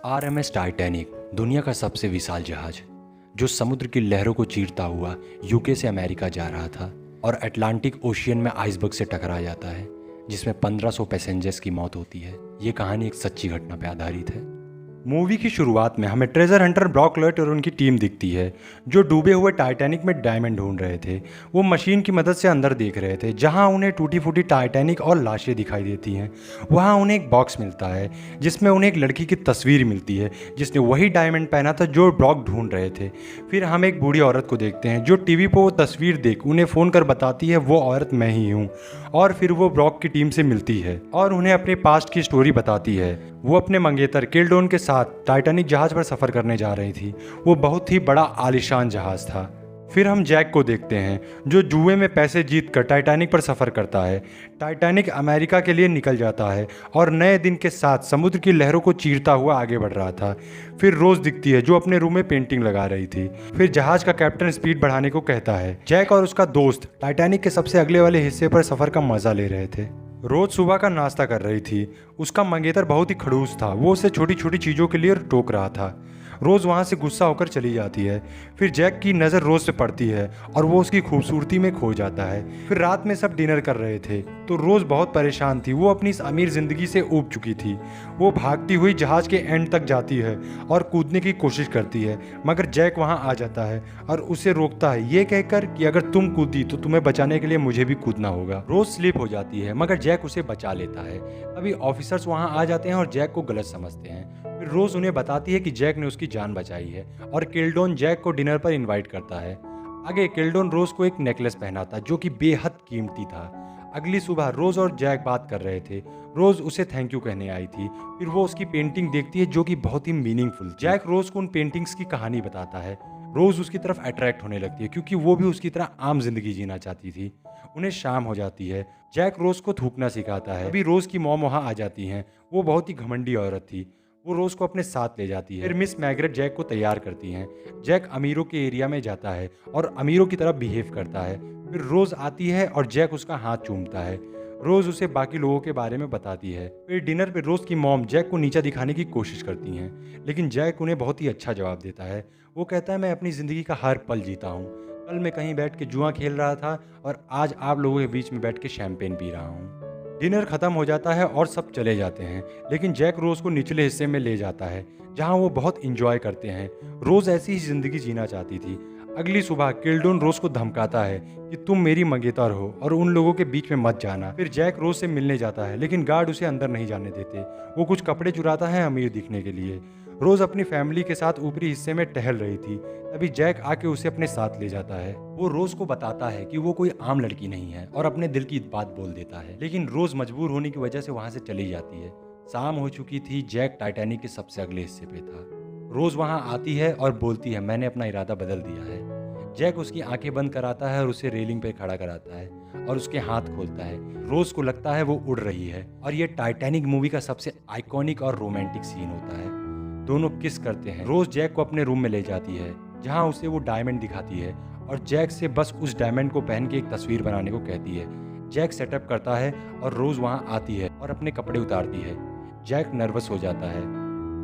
RMS Titanic दुनिया का सबसे विशाल जहाज जो समुद्र की लहरों को चीरता हुआ यूके से अमेरिका जा रहा था और अटलांटिक ओशियन में आइसबर्ग से टकरा जाता है, जिसमें 1500 पैसेंजर्स की मौत होती है। ये कहानी एक सच्ची घटना पर आधारित है। मूवी की शुरुआत में हमें ट्रेजर हंटर ब्रॉक लॉयड और उनकी टीम दिखती है, जो डूबे हुए टाइटैनिक में डायमंड ढूंढ रहे थे। वो मशीन की मदद से अंदर देख रहे थे, जहां उन्हें टूटी फूटी टाइटैनिक और लाशें दिखाई देती हैं। वहां उन्हें एक बॉक्स मिलता है जिसमें उन्हें एक लड़की की तस्वीर मिलती है जिसने वही डायमंड पहना था जो ब्रॉक ढूंढ रहे थे। फिर हम एक बूढ़ी औरत को देखते हैं जो टीवी पर वो तस्वीर देख उन्हें फ़ोन कर बताती है वो औरत मैं ही हूँ। और फिर वो ब्रॉक की टीम से मिलती है और उन्हें अपने पास्ट की स्टोरी बताती है। वो अपने मंगेतर किल्डोन के साथ टाइटैनिक जहाज पर सफर करने जा रही थी। वो बहुत ही बड़ा आलीशान जहाज था। फिर हम जैक को देखते हैं जो जुए में पैसे जीतकर टाइटैनिक पर सफर करता है। टाइटैनिक अमेरिका के लिए निकल जाता है और नए दिन के साथ समुद्र की लहरों को चीरता हुआ आगे बढ़ रहा था। फिर रोज दिखती है जो अपने रूम में पेंटिंग लगा रही थी। फिर जहाज का कैप्टन स्पीड बढ़ाने को कहता है। जैक और उसका दोस्त टाइटैनिक के सबसे अगले वाले हिस्से पर सफर का मजा ले रहे थे। रोज सुबह का नाश्ता कर रही थी। उसका मंगेतर बहुत ही खड़ूस था। वो उसे छोटी छोटी चीज़ों के लिए टोक रहा था। रोज़ वहाँ से गुस्सा होकर चली जाती है। फिर जैक की नज़र रोज़ पे पड़ती है और वो उसकी खूबसूरती में खो जाता है। फिर रात में सब डिनर कर रहे थे तो रोज़ बहुत परेशान थी। वो अपनी इस अमीर ज़िंदगी से ऊब चुकी थी। वो भागती हुई जहाज़ के एंड तक जाती है और कूदने की कोशिश करती है, मगर जैक वहाँ आ जाता है और उसे रोकता है, ये कहकर कि अगर तुम कूदी तो तुम्हें बचाने के लिए मुझे भी कूदना होगा। रोज़ स्लिप हो जाती है मगर जैक उसे बचा लेता है। तभी ऑफिसर्स वहाँ आ जाते हैं और जैक को गलत समझते हैं। फिर रोज उन्हें बताती है कि जैक ने उसकी जान बचाई है और किल्डोन जैक को डिनर पर इनवाइट करता है। आगे किल्डोन रोज को एक नेकलेस पहनाता जो कि बेहद कीमती था। अगली सुबह रोज और जैक बात कर रहे थे। रोज उसे थैंक यू कहने आई थी। फिर वो उसकी पेंटिंग देखती है जो कि बहुत ही मीनिंगफुल। जैक रोज को उन पेंटिंग्स की कहानी बताता है। रोज उसकी तरफ अट्रैक्ट होने लगती है क्योंकि वो भी उसकी तरह आम जिंदगी जीना चाहती थी। उन्हें शाम हो जाती है। जैक रोज को थूकना सिखाता है। अभी रोज की मॉम वहाँ आ जाती हैं। वो बहुत ही घमंडी औरत थी। वो रोज को अपने साथ ले जाती है। फिर मिस मैग्रेट जैक को तैयार करती हैं। जैक अमीरों के एरिया में जाता है और अमीरों की तरह बिहेव करता है। फिर रोज आती है और जैक उसका हाथ चूमता है। रोज उसे बाकी लोगों के बारे में बताती है। फिर डिनर पे रोज की मॉम जैक को नीचा दिखाने की कोशिश करती हैं, लेकिन जैक उन्हें बहुत ही अच्छा जवाब देता है। वो कहता है मैं अपनी जिंदगी का हर पल जीता हूँ। कल मैं कहीं बैठ के जुआ खेल रहा था और आज आप लोगों के बीच में बैठ के शैंपेन पी रहा हूँ। डिनर खत्म हो जाता है और सब चले जाते हैं, लेकिन जैक रोज को निचले हिस्से में ले जाता है जहां वो बहुत इंजॉय करते हैं। रोज ऐसी ही जिंदगी जीना चाहती थी। अगली सुबह किल्डोन रोज को धमकाता है कि तुम मेरी मंगेतर हो और उन लोगों के बीच में मत जाना। फिर जैक रोज से मिलने जाता है, लेकिन गार्ड उसे अंदर नहीं जाने देते। वो कुछ कपड़े चुराता है अमीर दिखने के लिए। रोज अपनी फैमिली के साथ ऊपरी हिस्से में टहल रही थी। तभी जैक आके उसे अपने साथ ले जाता है। वो रोज को बताता है कि वो कोई आम लड़की नहीं है और अपने दिल की बात बोल देता है, लेकिन रोज मजबूर होने की वजह से वहां से चली जाती है। शाम हो चुकी थी। जैक टाइटैनिक के सबसे अगले हिस्से पे था। रोज वहां आती है और बोलती है मैंने अपना इरादा बदल दिया है। जैक उसकी आंखें बंद कराता है और उसे रेलिंग पे खड़ा कराता है और उसके हाथ खोलता है। रोज को लगता है वो उड़ रही है और ये टाइटैनिक मूवी का सबसे आइकॉनिक और रोमांटिक सीन होता है। दोनों किस करते हैं। रोज जैक को अपने रूम में ले जाती है जहां उसे वो डायमंड दिखाती है और जैक से बस उस डायमंड को पहन के एक तस्वीर बनाने को कहती है। जैक सेटअप करता है और रोज वहां आती है और अपने कपड़े उतारती है। जैक नर्वस हो जाता है।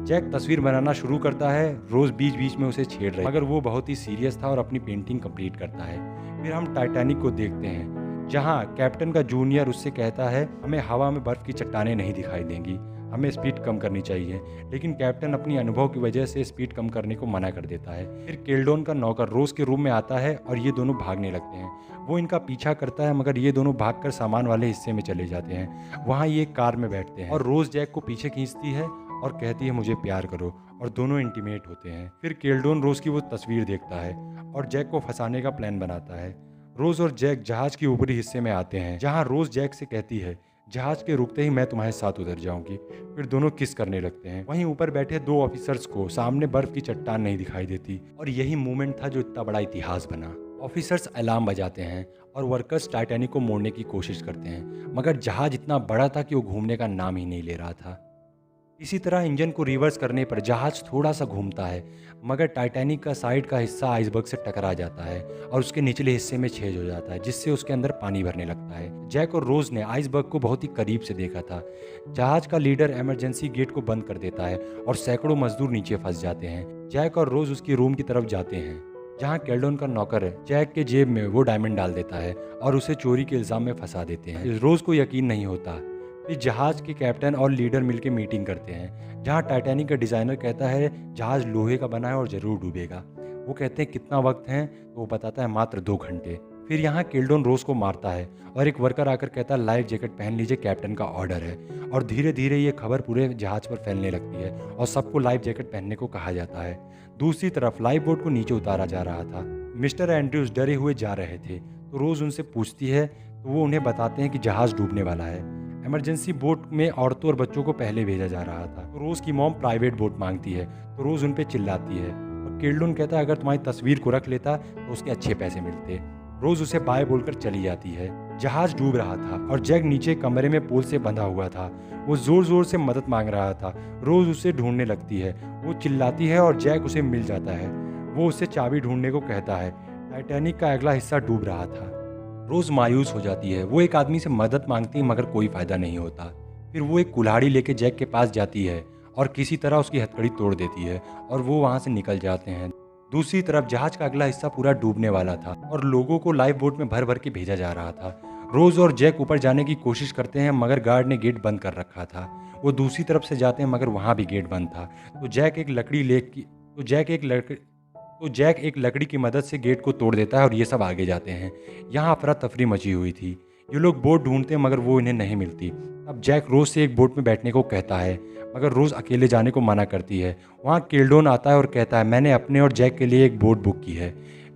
जैक तस्वीर बनाना शुरू करता है। रोज बीच बीच में उसे छेड़ रही, मगर वो बहुत ही सीरियस था और अपनी पेंटिंग कंप्लीट करता है। फिर हम टाइटैनिक को देखते हैं जहां कैप्टन का जूनियर उससे कहता है हमें हवा में बर्फ की चट्टानें नहीं दिखाई देंगी, हमें स्पीड कम करनी चाहिए, लेकिन कैप्टन अपनी अनुभव की वजह से स्पीड कम करने को मना कर देता है। फिर किल्डोन का नौकर रोज के रूम में आता है और ये दोनों भागने लगते हैं। वो इनका पीछा करता है मगर ये दोनों भागकर सामान वाले हिस्से में चले जाते हैं। वहाँ ये कार में बैठते हैं और रोज जैक को पीछे खींचती है और कहती है मुझे प्यार करो, और दोनों इंटीमेट होते हैं। फिर किल्डोन रोज की वो तस्वीर देखता है और जैक को फंसाने का प्लान बनाता है। रोज और जैक जहाज के ऊपरी हिस्से में आते हैं जहाँ रोज जैक से कहती है जहाज के रुकते ही मैं तुम्हारे साथ उतर जाऊंगी। फिर दोनों किस करने लगते हैं। वहीं ऊपर बैठे दो ऑफिसर्स को सामने बर्फ की चट्टान नहीं दिखाई देती और यही मूवमेंट था जो इतना बड़ा इतिहास बना। ऑफिसर्स अलार्म बजाते हैं और वर्कर्स टाइटैनिक को मोड़ने की कोशिश करते हैं, मगर जहाज इतना बड़ा था कि वो घूमने का नाम ही नहीं ले रहा था। इसी तरह इंजन को रिवर्स करने पर जहाज थोड़ा सा घूमता है, मगर टाइटैनिक का साइड का हिस्सा आइसबर्ग से टकरा जाता है और उसके निचले हिस्से में छेद हो जाता है, जिससे उसके अंदर पानी भरने लगता है। जैक और रोज ने आइसबर्ग को बहुत ही करीब से देखा था। जहाज का लीडर इमरजेंसी गेट को बंद कर देता है और सैकड़ों मजदूर नीचे फंस जाते हैं। जैक और रोज उसकी रूम की तरफ जाते हैं, जहाँ केल्डोन का नौकर है जैक के जेब में वो डायमंड डाल देता है और उसे चोरी के इल्जाम में फंसा देते हैं। रोज को यकीन नहीं होता। फिर जहाज के कैप्टन और लीडर मिलकर मीटिंग करते हैं, जहां टाइटैनिक का डिजाइनर कहता है जहाज लोहे का बना है और जरूर डूबेगा। वो कहते हैं कितना वक्त है, तो वो बताता है मात्र 2 घंटे। फिर यहाँ केल्डोन रोज को मारता है और एक वर्कर आकर कहता है लाइफ जैकेट पहन लीजिए, कैप्टन का ऑर्डर है। और धीरे धीरे ये खबर पूरे जहाज पर फैलने लगती है और सबको लाइफ जैकेट पहनने को कहा जाता है। दूसरी तरफ लाइफ बोट को नीचे उतारा जा रहा था। मिस्टर एंड्रयूज डरे हुए जा रहे थे, तो रोज उनसे पूछती है, तो वो उन्हें बताते हैं कि जहाज डूबने वाला है। इमरजेंसी बोट में औरतों और बच्चों को पहले भेजा जा रहा था। तो रोज की मॉम प्राइवेट बोट मांगती है, तो रोज उन पे चिल्लाती है और केल्डोन कहता है अगर तुम्हारी तस्वीर को रख लेता तो उसके अच्छे पैसे मिलते। रोज उसे बाय बोलकर चली जाती है। जहाज डूब रहा था और जैक नीचे कमरे में पोल से बंधा हुआ था। वो जोर जोर से मदद मांग रहा था। रोज उसे ढूंढने लगती है, वो चिल्लाती है और जैक उसे मिल जाता है। वो उसे चाबी ढूंढने को कहता है। टाइटैनिक का अगला हिस्सा डूब रहा था। रोज मायूस हो जाती है। वो एक आदमी से मदद मांगती है मगर कोई फायदा नहीं होता। फिर वो एक कुल्हाड़ी लेके जैक के पास जाती है और किसी तरह उसकी हथकड़ी तोड़ देती है और वो वहां से निकल जाते हैं। दूसरी तरफ जहाज का अगला हिस्सा पूरा डूबने वाला था और लोगों को लाइफ बोट में भर भर के भेजा जा रहा था। रोज और जैक ऊपर जाने की कोशिश करते हैं मगर गार्ड ने गेट बंद कर रखा था। वो दूसरी तरफ से जाते हैं मगर वहां भी गेट बंद था। तो जैक एक लकड़ी की मदद से गेट को तोड़ देता है और ये सब आगे जाते हैं। यहाँ अफरा तफरी मची हुई थी। ये लोग बोट ढूंढते हैं मगर वो इन्हें नहीं मिलती। अब जैक रोज से एक बोट में बैठने को कहता है मगर रोज अकेले जाने को मना करती है। वहाँ केल्डोन आता है और कहता है मैंने अपने और जैक के लिए एक बोट बुक की है।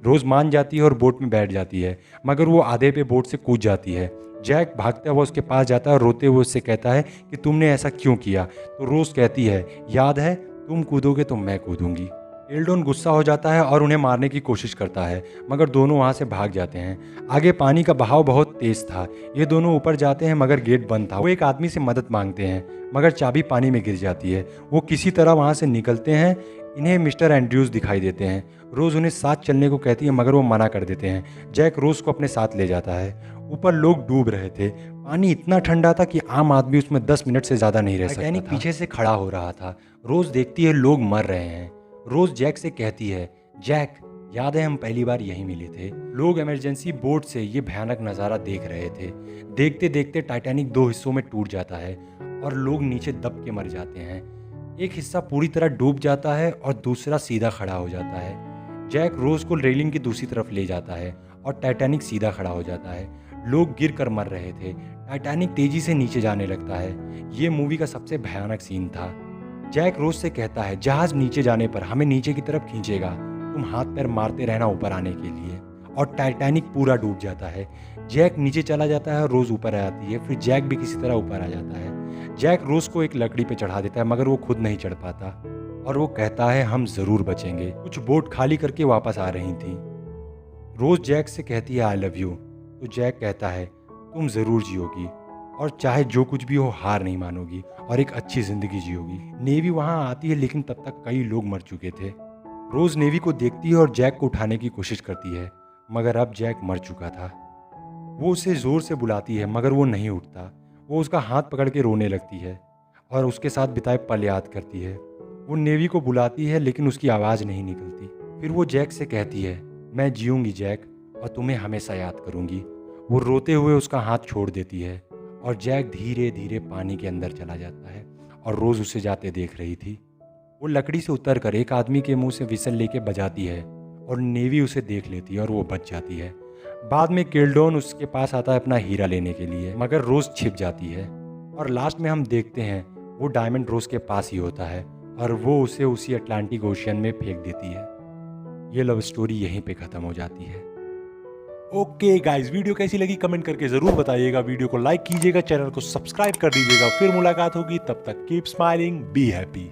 रोज मान जाती है और बोट में बैठ जाती है मगर वो आधे पे बोट से कूद जाती है। जैक भागता हुआ उसके पास जाता है और रोते हुए उससे कहता है कि तुमने ऐसा क्यों किया। तो रोज कहती है याद है, तुम कूदोगे तो मैं कूदूंगी। केल्डोन गुस्सा हो जाता है और उन्हें मारने की कोशिश करता है मगर दोनों वहां से भाग जाते हैं। आगे पानी का बहाव बहुत तेज था। ये दोनों ऊपर जाते हैं मगर गेट बंद था। वो एक आदमी से मदद मांगते हैं मगर चाबी पानी में गिर जाती है। वो किसी तरह वहां से निकलते हैं। इन्हें मिस्टर एंड्रयूज दिखाई देते हैं। रोज उन्हें साथ चलने को कहती है मगर वो मना कर देते हैं। जैक रोज को अपने साथ ले जाता है। ऊपर लोग डूब रहे थे। पानी इतना ठंडा था कि आम आदमी उसमें 10 मिनट से ज्यादा नहीं रह सकता। टाइटैनिक पीछे से खड़ा हो रहा था। रोज देखती है लोग मर रहे हैं। रोज जैक से कहती है जैक याद है हम पहली बार यहीं मिले थे। लोग इमरजेंसी बोट से ये भयानक नज़ारा देख रहे थे। देखते देखते टाइटैनिक 2 हिस्सों में टूट जाता है और लोग नीचे दब के मर जाते हैं। एक हिस्सा पूरी तरह डूब जाता है और दूसरा सीधा खड़ा हो जाता है। जैक रोज को रेलिंग की दूसरी तरफ ले जाता है और टाइटैनिक सीधा खड़ा हो जाता है। लोग गिर कर मर रहे थे। टाइटैनिक तेजी से नीचे जाने लगता है। ये मूवी का सबसे भयानक सीन था। जैक रोज से कहता है जहाज नीचे जाने पर हमें नीचे की तरफ खींचेगा, तुम हाथ पैर मारते रहना ऊपर आने के लिए। और टाइटैनिक पूरा डूब जाता है। जैक नीचे चला जाता है और रोज ऊपर आ जाती है। फिर जैक भी किसी तरह ऊपर आ जाता है। जैक रोज को एक लकड़ी पे चढ़ा देता है मगर वो खुद नहीं चढ़ पाता और वो कहता है हम जरूर बचेंगे। कुछ बोट खाली करके वापस आ रही थी। रोज जैक से कहती है आई लव यू। तो जैक कहता है तुम जरूर जियोगी और चाहे जो कुछ भी हो हार नहीं मानोगी और एक अच्छी जिंदगी जियोगी। नेवी वहां आती है लेकिन तब तक कई लोग मर चुके थे। रोज नेवी को देखती है और जैक को उठाने की कोशिश करती है मगर अब जैक मर चुका था। वो उसे जोर से बुलाती है मगर वो नहीं उठता। वो उसका हाथ पकड़ के रोने लगती है और उसके साथ बिताए पल याद करती है। वो नेवी को बुलाती है लेकिन उसकी आवाज़ नहीं निकलती। फिर वो जैक से कहती है मैं जीऊँगी जैक और तुम्हें हमेशा याद करूँगी। वो रोते हुए उसका हाथ छोड़ देती है और जैक धीरे धीरे पानी के अंदर चला जाता है और रोज़ उसे जाते देख रही थी। वो लकड़ी से उतरकर एक आदमी के मुंह से विसल लेके बजाती है और नेवी उसे देख लेती है और वो बच जाती है। बाद में केल्डोन उसके पास आता है अपना हीरा लेने के लिए मगर रोज़ छिप जाती है और लास्ट में हम देखते हैं वो डायमंड रोज़ के पास ही होता है और वो उसे उसी अटलांटिक ओशियन में फेंक देती है। ये लव स्टोरी यहीं पे ख़त्म हो जाती है। ओके गाइस, वीडियो कैसी लगी कमेंट करके जरूर बताइएगा। वीडियो को लाइक कीजिएगा, चैनल को सब्सक्राइब कर दीजिएगा। फिर मुलाकात होगी, तब तक कीप स्माइलिंग, बी हैप्पी।